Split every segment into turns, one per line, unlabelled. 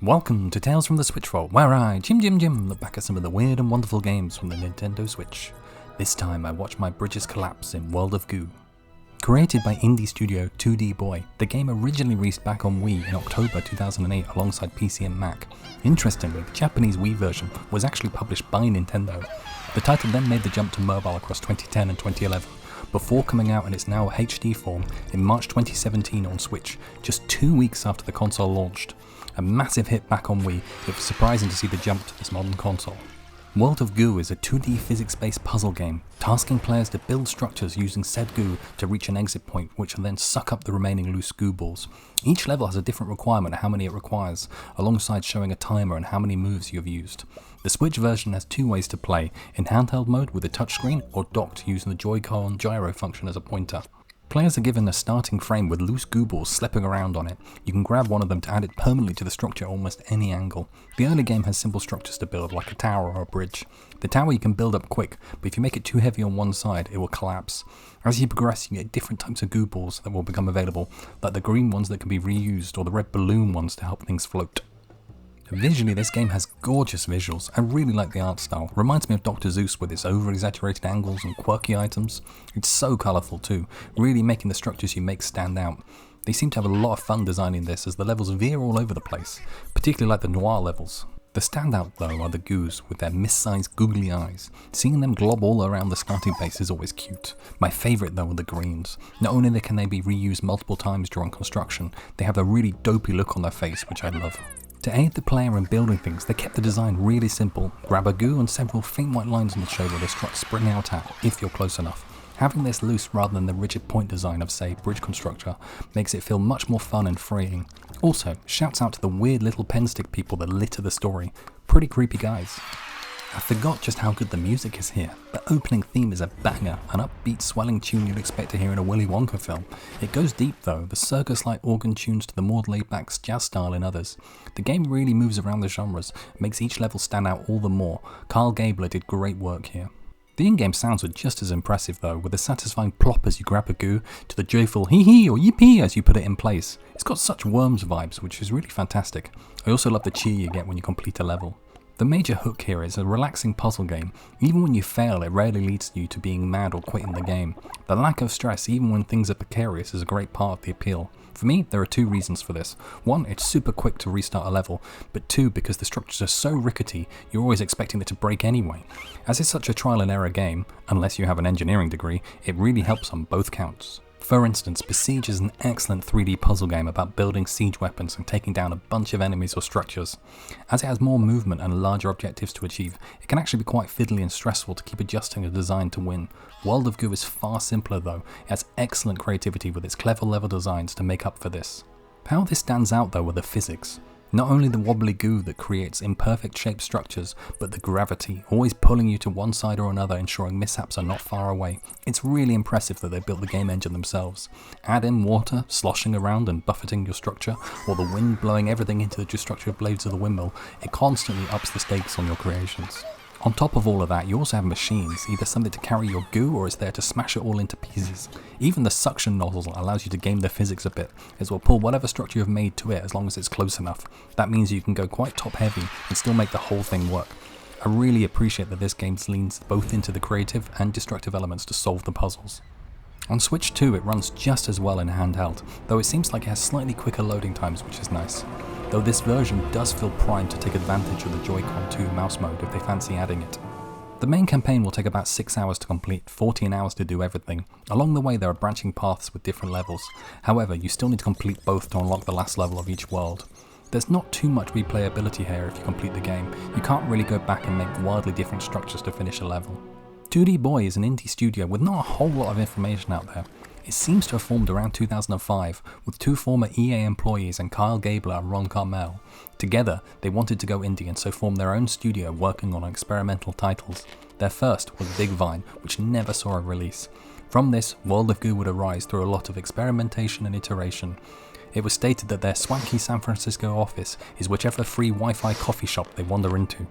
Welcome to Tales from the Switch Vault, where I, Jim, look back at some of the weird and wonderful games from the Nintendo Switch. This time I watch my bridges collapse in World of Goo. Created by indie studio 2D Boy, the game originally released back on Wii in October 2008 alongside PC and Mac. Interestingly, the Japanese Wii version was actually published by Nintendo. The title then made the jump to mobile across 2010 and 2011, before coming out in its now HD form in March 2017 on Switch, just 2 weeks after the console launched. A massive hit back on Wii, it was surprising to see the jump to this modern console. World of Goo is a 2D physics-based puzzle game, tasking players to build structures using said goo to reach an exit point, which will then suck up the remaining loose goo balls. Each level has a different requirement how many it requires, alongside showing a timer and how many moves you have used. The Switch version has two ways to play, in handheld mode with a touchscreen or docked using the Joy-Con gyro function as a pointer. Players are given a starting frame with loose goo balls slipping around on it. You can grab one of them to add it permanently to the structure at almost any angle. The early game has simple structures to build, like a tower or a bridge. The tower you can build up quick, but if you make it too heavy on one side, it will collapse. As you progress, you get different types of goo balls that will become available, like the green ones that can be reused or the red balloon ones to help things float. Visually, this game has gorgeous visuals. I really like the art style. Reminds me of Dr. Seuss with its over-exaggerated angles and quirky items. It's so colourful too, really making the structures you make stand out. They seem to have a lot of fun designing this as the levels veer all over the place, particularly like the noir levels. The standout though are the goos with their mis-sized googly eyes. Seeing them glob all around the starting base is always cute. My favourite though are the greens. Not only can they be reused multiple times during construction, they have a really dopey look on their face, which I love. To aid the player in building things, they kept the design really simple. Grab a goo and several faint white lines on the shoulder the struts spring out at, if you're close enough. Having this loose rather than the rigid point design of, say, Bridge Constructor makes it feel much more fun and freeing. Also, shouts out to the weird little pen stick people that litter the story. Pretty creepy guys. I forgot just how good the music is here. The opening theme is a banger, an upbeat swelling tune you'd expect to hear in a Willy Wonka film. It goes deep though, the circus-like organ tunes to the more laid-back jazz style in others. The game really moves around the genres, makes each level stand out all the more. Kyle Gabler did great work here. The in-game sounds are just as impressive though, with the satisfying plop as you grab a goo, to the joyful hee-hee or yippee as you put it in place. It's got such Worms vibes, which is really fantastic. I also love the cheer you get when you complete a level. The major hook here is a relaxing puzzle game. Even when you fail, it rarely leads you to being mad or quitting the game. The lack of stress, even when things are precarious, is a great part of the appeal. For me, there are two reasons for this. One, it's super quick to restart a level, but two, because the structures are so rickety, you're always expecting it to break anyway. As it's such a trial and error game, unless you have an engineering degree, it really helps on both counts. For instance, Besiege is an excellent 3D puzzle game about building siege weapons and taking down a bunch of enemies or structures. As it has more movement and larger objectives to achieve, it can actually be quite fiddly and stressful to keep adjusting a design to win. World of Goo is far simpler though, it has excellent creativity with its clever level designs to make up for this. How this stands out though are the physics. Not only the wobbly goo that creates imperfect shaped structures, but the gravity, always pulling you to one side or another, ensuring mishaps are not far away. It's really impressive that they built the game engine themselves. Add in water, sloshing around and buffeting your structure, or the wind blowing everything into the destructive blades of the windmill, it constantly ups the stakes on your creations. On top of all of that, you also have machines, either something to carry your goo or it's there to smash it all into pieces. Even the suction nozzle allows you to game the physics a bit, as will pull whatever structure you've made to it as long as it's close enough. That means you can go quite top heavy and still make the whole thing work. I really appreciate that this game leans both into the creative and destructive elements to solve the puzzles. On Switch 2 it runs just as well in handheld, though it seems like it has slightly quicker loading times, which is nice. Though this version does feel primed to take advantage of the Joy-Con 2 mouse mode if they fancy adding it. The main campaign will take about 6 hours to complete, 14 hours to do everything. Along the way there are branching paths with different levels, however you still need to complete both to unlock the last level of each world. There's not too much replayability here if you complete the game, you can't really go back and make wildly different structures to finish a level. 2D Boy is an indie studio with not a whole lot of information out there. It seems to have formed around 2005, with two former EA employees and Kyle Gabler and Ron Carmel. Together, they wanted to go indie and so formed their own studio working on experimental titles. Their first was Big Vine, which never saw a release. From this, World of Goo would arise through a lot of experimentation and iteration. It was stated that their swanky San Francisco office is whichever free Wi-Fi coffee shop they wander into.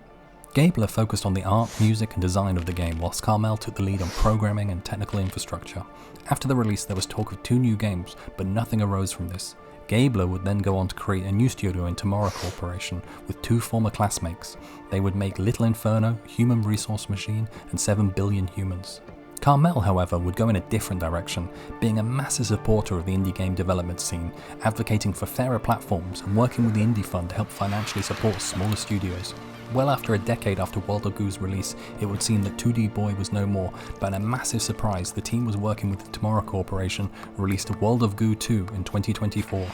Gabler focused on the art, music and design of the game, whilst Carmel took the lead on programming and technical infrastructure. After the release there was talk of 2 new games, but nothing arose from this. Gabler would then go on to create a new studio in Tomorrow Corporation with 2 former classmates. They would make Little Inferno, Human Resource Machine, and 7 Billion Humans. Carmel, however, would go in a different direction, being a massive supporter of the indie game development scene, advocating for fairer platforms and working with the Indie Fund to help financially support smaller studios. Well after a decade after World of Goo's release, it would seem that 2D Boy was no more, but in a massive surprise, the team was working with the Tomorrow Corporation and released World of Goo 2 in 2024.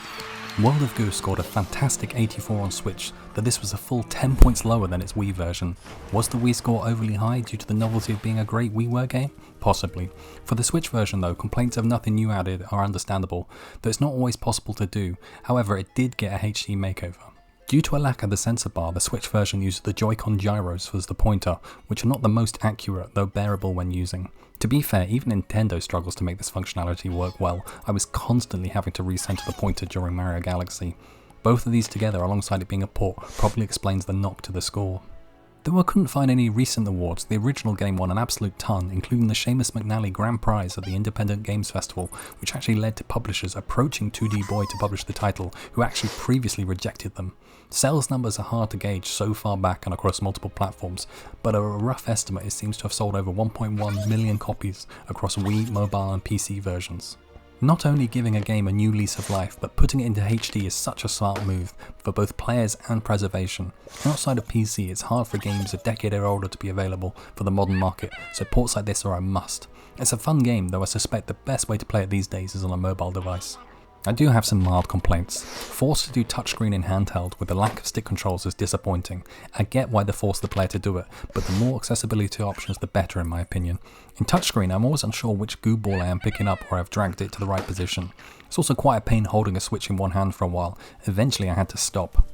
World of Goo scored a fantastic 84 on Switch, though this was a full 10 points lower than its Wii version. Was the Wii score overly high due to the novelty of being a great WiiWare game? Possibly. For the Switch version though, complaints of nothing new added are understandable, though it's not always possible to do. However, it did get a HD makeover. Due to a lack of the sensor bar, the Switch version used the Joy-Con gyros as the pointer, which are not the most accurate, though bearable when using. To be fair, even Nintendo struggles to make this functionality work well. I was constantly having to recenter the pointer during Mario Galaxy. Both of these together, alongside it being a port, probably explains the knock to the score. Though I couldn't find any recent awards, the original game won an absolute ton, including the Seamus McNally Grand Prize at the Independent Games Festival, which actually led to publishers approaching 2D Boy to publish the title, who actually previously rejected them. Sales numbers are hard to gauge so far back and across multiple platforms, but at a rough estimate it seems to have sold over 1.1 million copies across Wii, mobile and PC versions. Not only giving a game a new lease of life, but putting it into HD is such a smart move for both players and preservation. Outside of PC, it's hard for games a decade or older to be available for the modern market, so ports like this are a must. It's a fun game, though I suspect the best way to play it these days is on a mobile device. I do have some mild complaints. Forced to do touchscreen in handheld with the lack of stick controls is disappointing. I get why they force the player to do it, but the more accessibility options the better in my opinion. In touchscreen I'm always unsure which goo ball I am picking up or I've dragged it to the right position. It's also quite a pain holding a Switch in one hand for a while. Eventually I had to stop.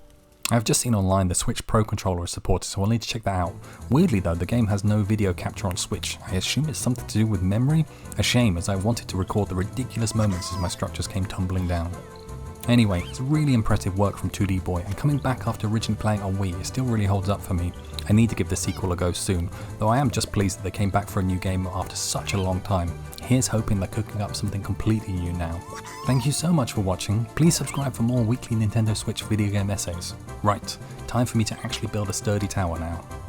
I've just seen online the Switch Pro controller is supported, so I'll need to check that out. Weirdly though, the game has no video capture on Switch. I assume it's something to do with memory? A shame, as I wanted to record the ridiculous moments as my structures came tumbling down. Anyway, it's really impressive work from 2D Boy, and coming back after originally playing on Wii, it still really holds up for me. I need to give the sequel a go soon, though I am just pleased that they came back for a new game after such a long time. Here's hoping they're cooking up something completely new now. Thank you so much for watching. Please subscribe for more weekly Nintendo Switch video game essays. Right, time for me to actually build a sturdy tower now.